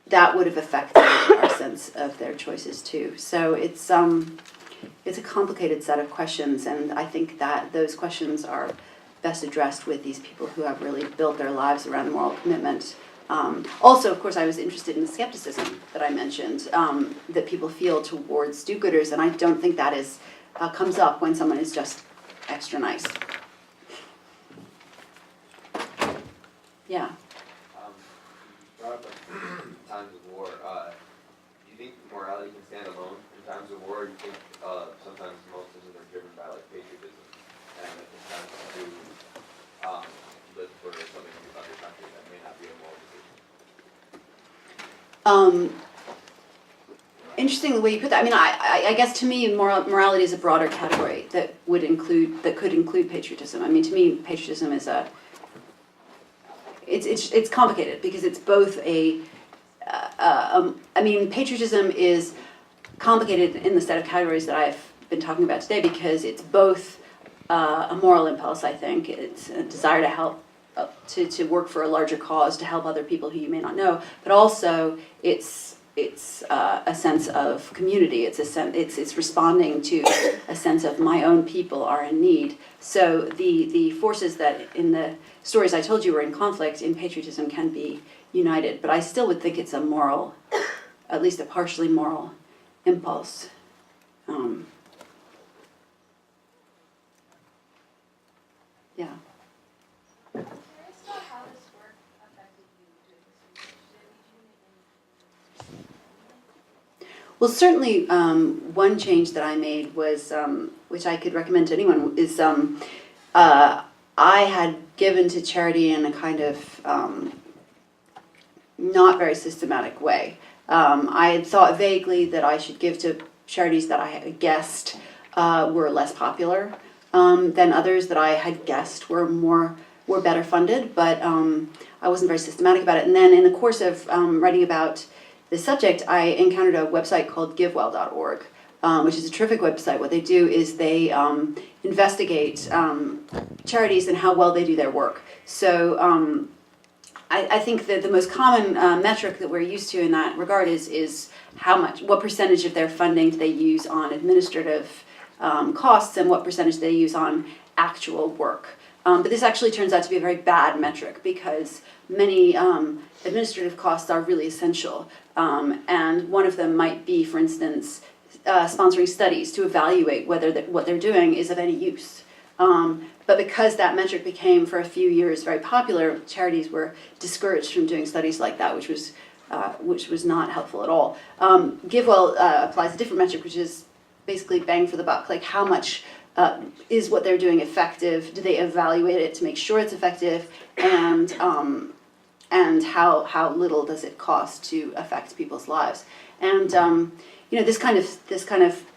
That would have affected our sense of their choices too. So it's a complicated set of questions, and I think that those questions are best addressed with these people who have really built their lives around moral commitment. Also, of course, I was interested in the skepticism that I mentioned, that people feel towards do-gooders, and I don't think that comes up when someone is just extra nice. Yeah. You brought up times of war. Do you think morality can stand alone in times of war? Or do you think sometimes most decisions are driven by like patriotism, and it can kind of live for something in other countries that may not be a moral decision? Interesting the way you put that. I mean, I guess to me, morality is a broader category that could include patriotism. I mean, to me, patriotism is it's complicated because it's both patriotism is complicated in the set of categories that I've been talking about today because it's both a moral impulse, I think. It's a desire to help, to work for a larger cause, to help other people who you may not know, but also it's a sense of community. It's responding to a sense of my own people are in need. So the forces that in the stories I told you were in conflict in patriotism can be united, but I still would think it's a moral, at least a partially moral impulse. Yeah. Curious about how this work affected you doing this research. Well, certainly one change that I made was, which I could recommend to anyone, is I had given to charity in a kind of not very systematic way. I had thought vaguely that I should give to charities that I had guessed were less popular than others that I had guessed were better funded, but I wasn't very systematic about it. And then in the course of writing about this subject, I encountered a website called GiveWell.org, which is a terrific website. What they do is they investigate charities and how well they do their work. So I think that the most common metric that we're used to in that regard is what percentage of their funding do they use on administrative costs and what percentage they use on actual work. But this actually turns out to be a very bad metric because many administrative costs are really essential. And one of them might be, for instance, sponsoring studies to evaluate whether what they're doing is of any use. But because that metric became, for a few years, very popular, charities were discouraged from doing studies like that, which was not helpful at all. GiveWell applies a different metric, which is basically bang for the buck, like how much is what they're doing effective? Do they evaluate it to make sure it's effective? And how little does it cost to affect people's lives? And this kind of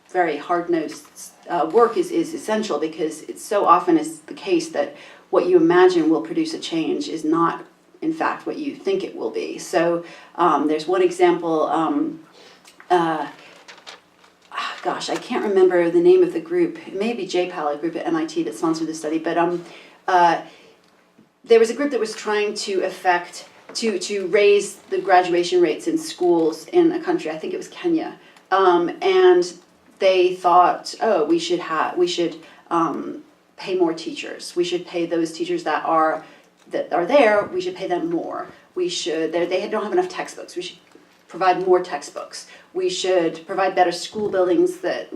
very hard-nosed work is essential because it so often is the case that what you imagine will produce a change is not, in fact, what you think it will be. So there's one example. Gosh, I can't remember the name of the group. It may be JPAL, a group at MIT that sponsored the study, but there was a group that was trying to raise the graduation rates in schools in a country, I think it was Kenya, and they thought, oh, we should pay more teachers. We should pay those teachers that are there. We should pay them more. They don't have enough textbooks. We should provide more textbooks. We should provide better school buildings there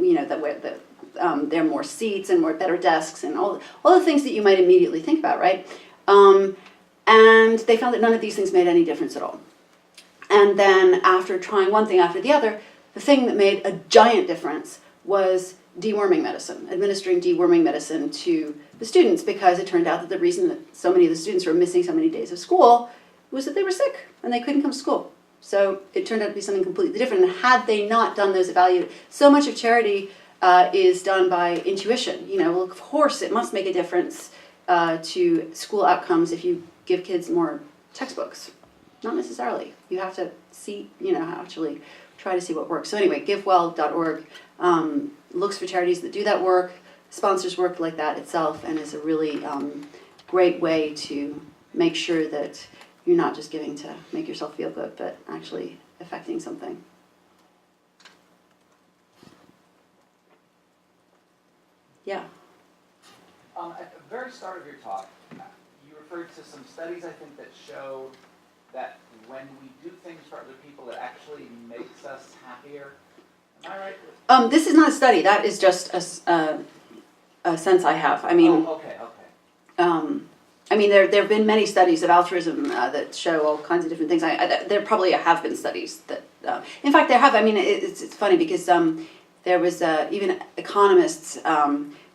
are more seats and better desks and all the things that you might immediately think about, right? And they found that none of these things made any difference at all. And then after trying one thing after the other, the thing that made a giant difference was deworming medicine, administering deworming medicine to the students, because it turned out that the reason that so many of the students were missing so many days of school was that they were sick and they couldn't come to school. So it turned out to be something completely different. And had they not done those so much of charity is done by intuition. Well, of course it must make a difference to school outcomes if you give kids more textbooks. Not necessarily. You have to see, actually try to see what works. So anyway, GiveWell.org looks for charities that do that work, sponsors work like that itself, and is a really great way to make sure that you're not just giving to make yourself feel good, but actually affecting something. Yeah. At the very start of your talk, you referred to some studies, I think, that show that when we do things for other people, it actually makes us happier. Am I right? This is not a study. That is just a sense I have. I mean, okay. There have been many studies of altruism that show all kinds of different things. There probably have been studies that, in fact, there have. It's funny because there was even economists,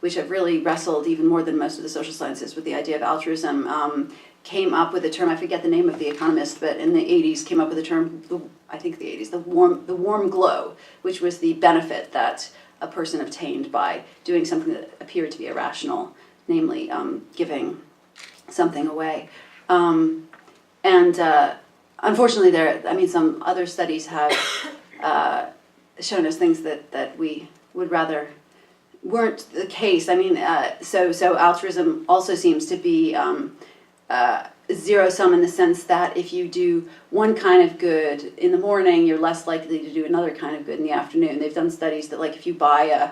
which have really wrestled even more than most of the social sciences with the idea of altruism, came up with a term. I forget the name of the economist, but in the 80s came up with a term. I think the 80s, the warm glow, which was the benefit that a person obtained by doing something that appeared to be irrational, namely giving something away. Unfortunately, some other studies have shown us things that we would rather weren't the case. So altruism also seems to be zero-sum in the sense that if you do one kind of good in the morning, you're less likely to do another kind of good in the afternoon. They've done studies that, like, if you buy a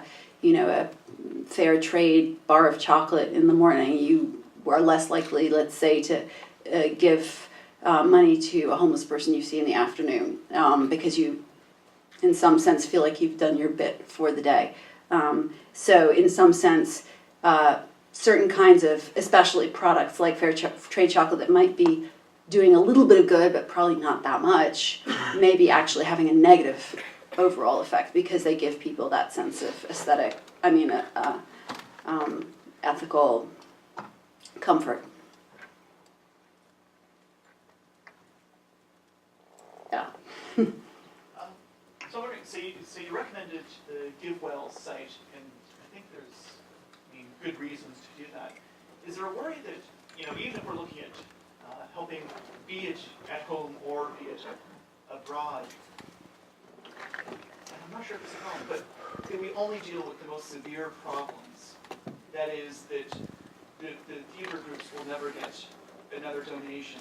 fair trade bar of chocolate in the morning, you are less likely, let's say, to give money to a homeless person you see in the afternoon because you, in some sense, feel like you've done your bit for the day. So in some sense, certain kinds of, especially products like fair trade chocolate that might be doing a little bit of good, but probably not that much, may be actually having a negative overall effect because they give people that sense of aesthetic, ethical comfort. Yeah. So you recommended the GiveWell site, and I think there's good reasons to do that. Is there a worry that, even if we're looking at helping, be it at home or be it abroad, and I'm not sure if it's at home, but that we only deal with the most severe problems? That is that the theater groups will never get another donation.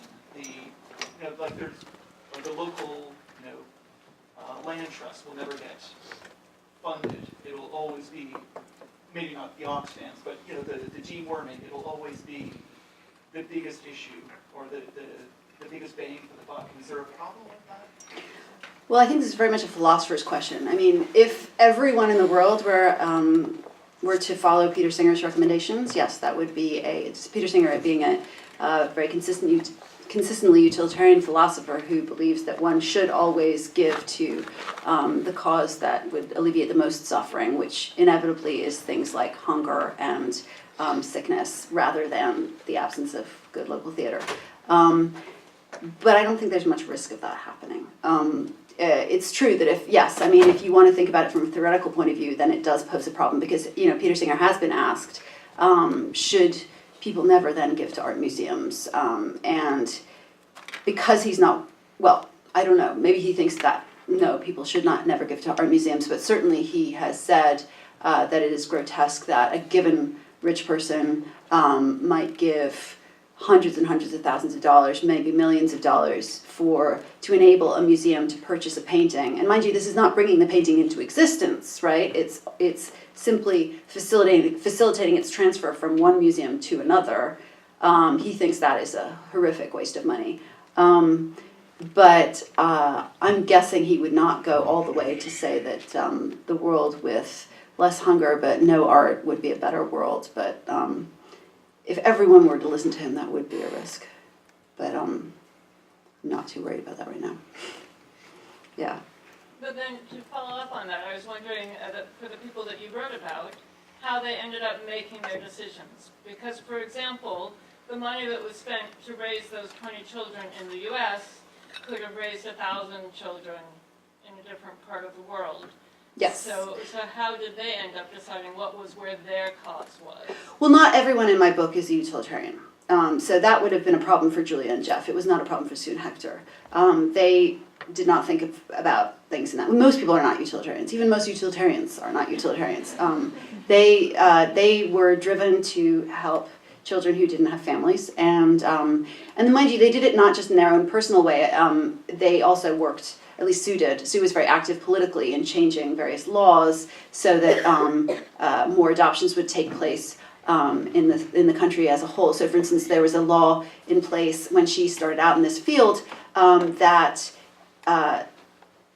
The local, land trust will never get funded. It will always be maybe not the Ox fans, but the G warming, it'll always be the biggest issue or the biggest bang for the buck. Is there a problem with that? Well, I think this is very much a philosopher's question. I mean, if everyone in the world were to follow Peter Singer's recommendations, yes, that would be Peter Singer being a very consistently utilitarian philosopher who believes that one should always give to the cause that would alleviate the most suffering, which inevitably is things like hunger and sickness, rather than the absence of good local theater. But I don't think there's much risk of that happening. It's true that if you want to think about it from a theoretical point of view, then it does pose a problem because, Peter Singer has been asked, should people never then give to art museums? And because he's not, well, I don't know, maybe he thinks that, no, people should never give to art museums, but certainly he has said that it is grotesque that a given rich person might give hundreds and hundreds of thousands of dollars, maybe millions of dollars, to enable a museum to purchase a painting. And mind you, this is not bringing the painting into existence, right? It's simply facilitating its transfer from one museum to another. He thinks that is a horrific waste of money. But I'm guessing he would not go all the way to say that the world with less hunger but no art would be a better world. But if everyone were to listen to him, that would be a risk. But I'm not too worried about that right now. Yeah. But then to follow up on that, I was wondering for the people that you wrote about, how they ended up making their decisions. Because, for example, the money that was spent to raise those 20 children in the U.S. could have raised 1,000 children in a different part of the world. Yes. So how did they end up deciding what was where their cause was? Well, not everyone in my book is a utilitarian. So that would have been a problem for Julia and Jeff. It was not a problem for Sue and Hector. They did not think about things in that. Most people are not utilitarians. Even most utilitarians are not utilitarians. They were driven to help children who didn't have families. And mind you, they did it not just in their own personal way. They also worked, at least Sue did. Sue was very active politically in changing various laws so that more adoptions would take place in the country as a whole. So, for instance, there was a law in place when she started out in this field that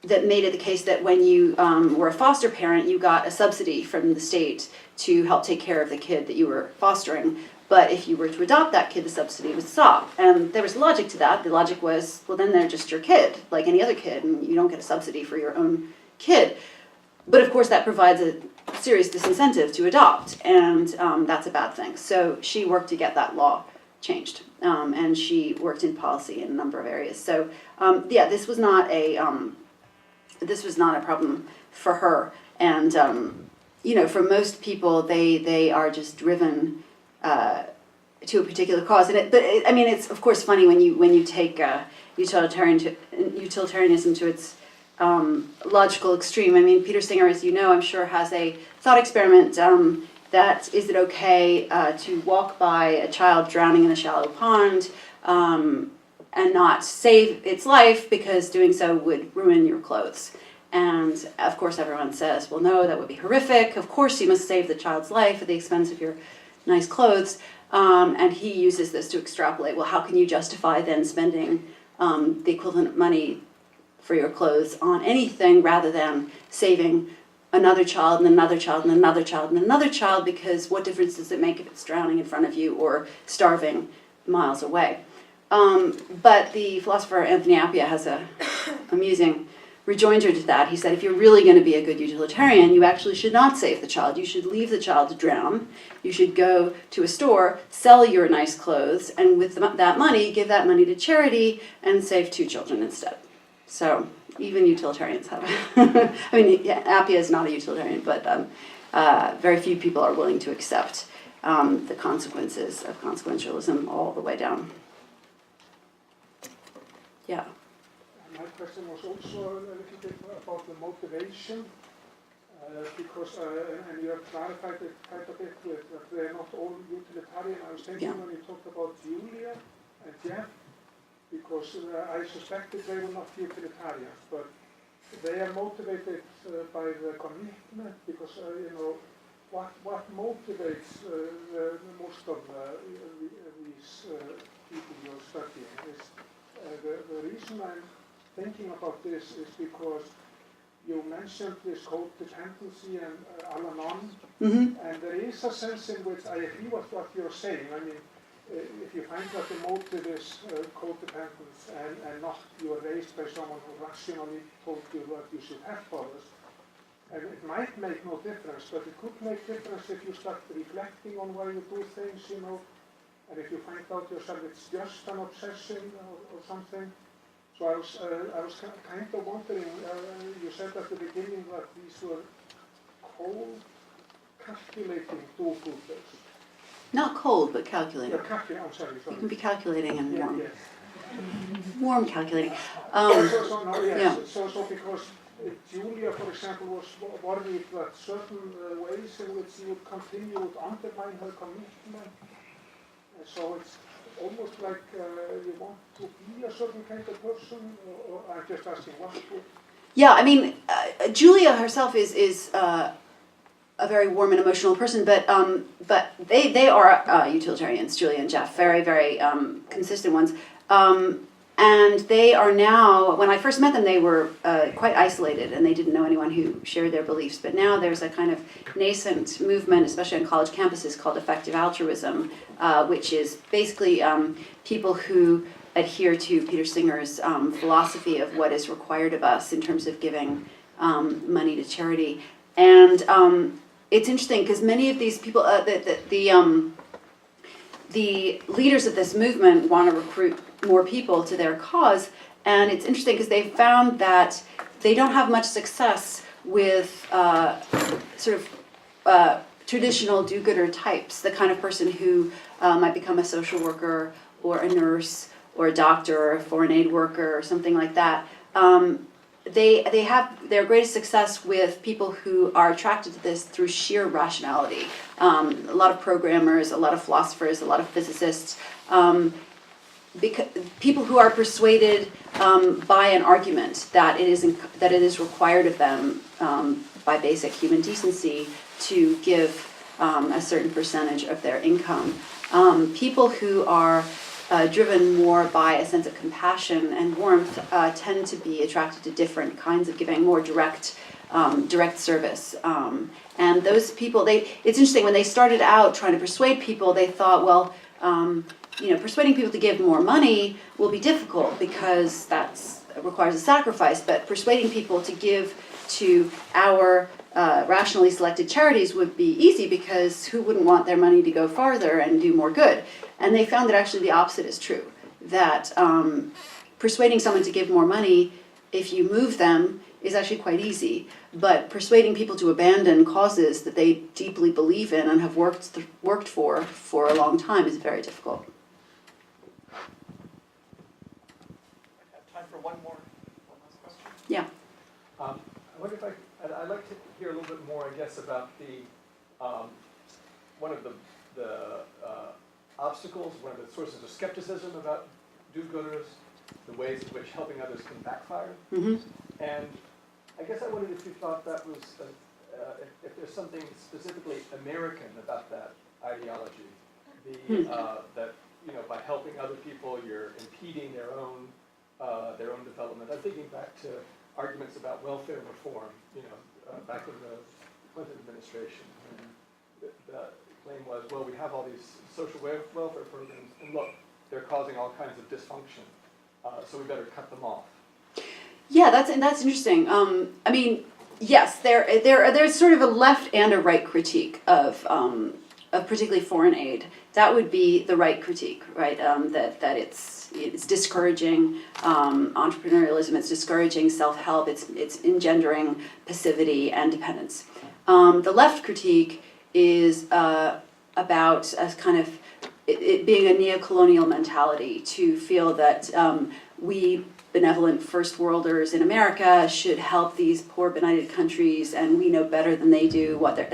made it the case that when you were a foster parent, you got a subsidy from the state to help take care of the kid that you were fostering. But if you were to adopt that kid, the subsidy would stop. And there was logic to that. The logic was, well, then they're just your kid, like any other kid, and you don't get a subsidy for your own kid. But of course, that provides a serious disincentive to adopt, and that's a bad thing. So she worked to get that law changed, and she worked in policy in a number of areas. So this was not a problem for her. And for most people, they are just driven to a particular cause. And it's of course funny when you take utilitarianism to its logical extreme. I mean, Peter Singer, as you know, I'm sure, has a thought experiment that is it okay to walk by a child drowning in a shallow pond and not save its life because doing so would ruin your clothes. And of course everyone says, well, no, that would be horrific. Of course you must save the child's life at the expense of your nice clothes. And he uses this to extrapolate, well, how can you justify then spending the equivalent of money for your clothes on anything rather than saving another child and another child and another child and another child, because what difference does it make if it's drowning in front of you or starving miles away? But the philosopher Anthony Appiah has a amusing rejoinder to that. He said, if you're really going to be a good utilitarian, you actually should not save the child. You should leave the child to drown. You should go to a store, sell your nice clothes, and with that money, give that money to charity and save 2 children instead. So even utilitarians have Appiah is not a utilitarian, but very few people are willing to accept the consequences of consequentialism all the way down. Yeah. My question was also a little bit about the motivation, because, and you have clarified it quite a bit with that they're not all utilitarian. I was thinking when you talked about Julia and Jeff, because I suspected they were not utilitarians, but they are motivated by the commitment, because, what motivates most of these people you're studying is the reason I'm thinking about this is because you mentioned this codependency and Al-Anon, and there is a sense in which I agree with what you're saying. I mean, if you find that the motive is codependence and not you were raised by someone who rationally told you that you should help others, and it might make no difference, but it could make difference if you start reflecting on why you do things, you know, and if you find out yourself it's just an obsession or something. So I was kind of wondering, you said at the beginning that these were cold, calculating do-gooders. Not cold, but calculating. Yeah, I'm sorry. You can be calculating and warm. Yes. Warm calculating. Yes. So because Julia, for example, was worried that certain ways in which you would continue would undermine her commitment. So it's almost like you want to be a certain kind of person, or I'm just asking what to. Yeah, I mean, Julia herself is a very warm and emotional person, but they are utilitarians, Julia and Jeff, very, very consistent ones. And they are now, when I first met them, they were quite isolated and they didn't know anyone who shared their beliefs. But now there's a kind of nascent movement, especially on college campuses, called effective altruism, which is basically people who adhere to Peter Singer's philosophy of what is required of us in terms of giving money to charity. And it's interesting because many of these people, the leaders of this movement want to recruit more people to their cause, and it's interesting because they found that they don't have much success with traditional do-gooder types, the kind of person who might become a social worker or a nurse or a doctor or a foreign aid worker or something like that. They have their greatest success with people who are attracted to this through sheer rationality. A lot of programmers, a lot of philosophers, a lot of physicists, because people who are persuaded by an argument that it is required of them by basic human decency to give a certain percentage of their income. People who are driven more by a sense of compassion and warmth tend to be attracted to different kinds of giving, more direct service. And those people, it's interesting, when they started out trying to persuade people, they thought, well, persuading people to give more money will be difficult because that requires a sacrifice, but persuading people to give to our rationally selected charities would be easy because who wouldn't want their money to go farther and do more good? And they found that actually the opposite is true, that persuading someone to give more money, if you move them, is actually quite easy. But persuading people to abandon causes that they deeply believe in and have worked for a long time is very difficult. I have time for one last question. Yeah. I wonder if I'd like to hear a little bit more, I guess, about the one of the obstacles, one of the sources of skepticism about do-gooders, the ways in which helping others can backfire. Mm-hmm. And I guess I wondered if you thought that was, if there's something specifically American about that ideology, that by helping other people, you're impeding their own development. I'm thinking back to arguments about welfare reform, back in the Clinton administration. And the claim was, well, we have all these social welfare programs, and look, they're causing all kinds of dysfunction, so we better cut them off. Yeah, that's interesting. I mean, yes, there's sort of a left and a right critique of particularly foreign aid. That would be the right critique, right? That it's discouraging entrepreneurialism, it's discouraging self-help, it's engendering passivity and dependence. The left critique is about a kind of it being a neo-colonial mentality, to feel that we benevolent first worlders in America should help these poor benighted countries, and we know better than they do what they're,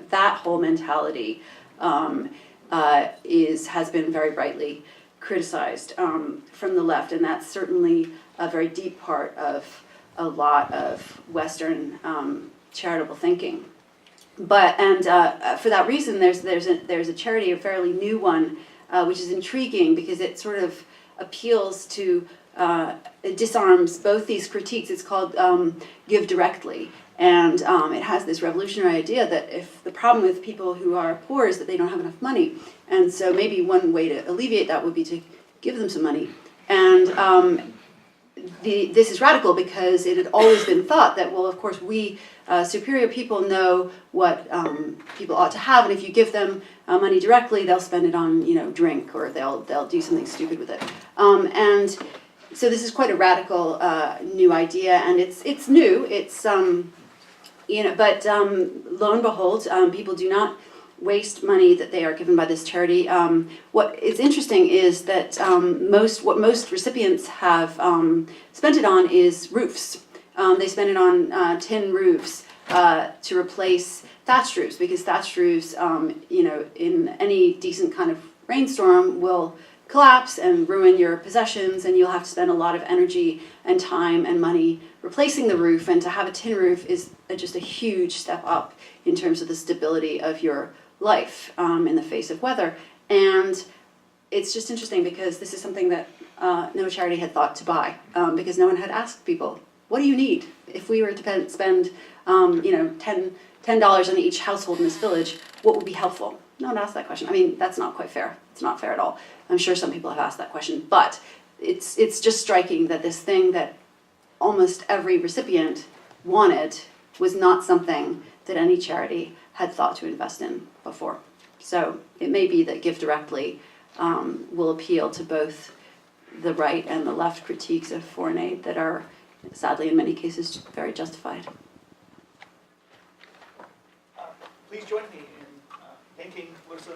that whole mentality has been very rightly criticized from the left, and that's certainly a very deep part of a lot of Western charitable thinking. For that reason, there's a charity, a fairly new one, which is intriguing because it sort of appeals to, it disarms both these critiques. It's called Give Directly. And it has this revolutionary idea that if the problem with people who are poor is that they don't have enough money, and so maybe one way to alleviate that would be to give them some money. And this is radical because it had always been thought that, well, of course, we superior people know what people ought to have, and if you give them money directly, they'll spend it on, drink, or they'll do something stupid with it. And so this is quite a radical new idea, and it's new. It's but lo and behold, people do not waste money that they are given by this charity. What is interesting is that what most recipients have spent it on is roofs. They spend it on tin roofs to replace thatched roofs, because thatched roofs, in any decent kind of rainstorm will collapse and ruin your possessions, and you'll have to spend a lot of energy and time and money replacing the roof, and to have a tin roof is just a huge step up in terms of the stability of your life in the face of weather. And it's just interesting because this is something that no charity had thought to buy, because no one had asked people, what do you need? If we were to spend $10 on each household in this village, what would be helpful? No one asked that question. I mean, that's not quite fair. It's not fair at all. I'm sure some people have asked that question, but it's just striking that this thing that almost every recipient wanted was not something that any charity had thought to invest in before. So it may be that Give Directly will appeal to both the right and the left critiques of foreign aid that are, sadly, in many cases, very justified. Please join me in thanking Larissa.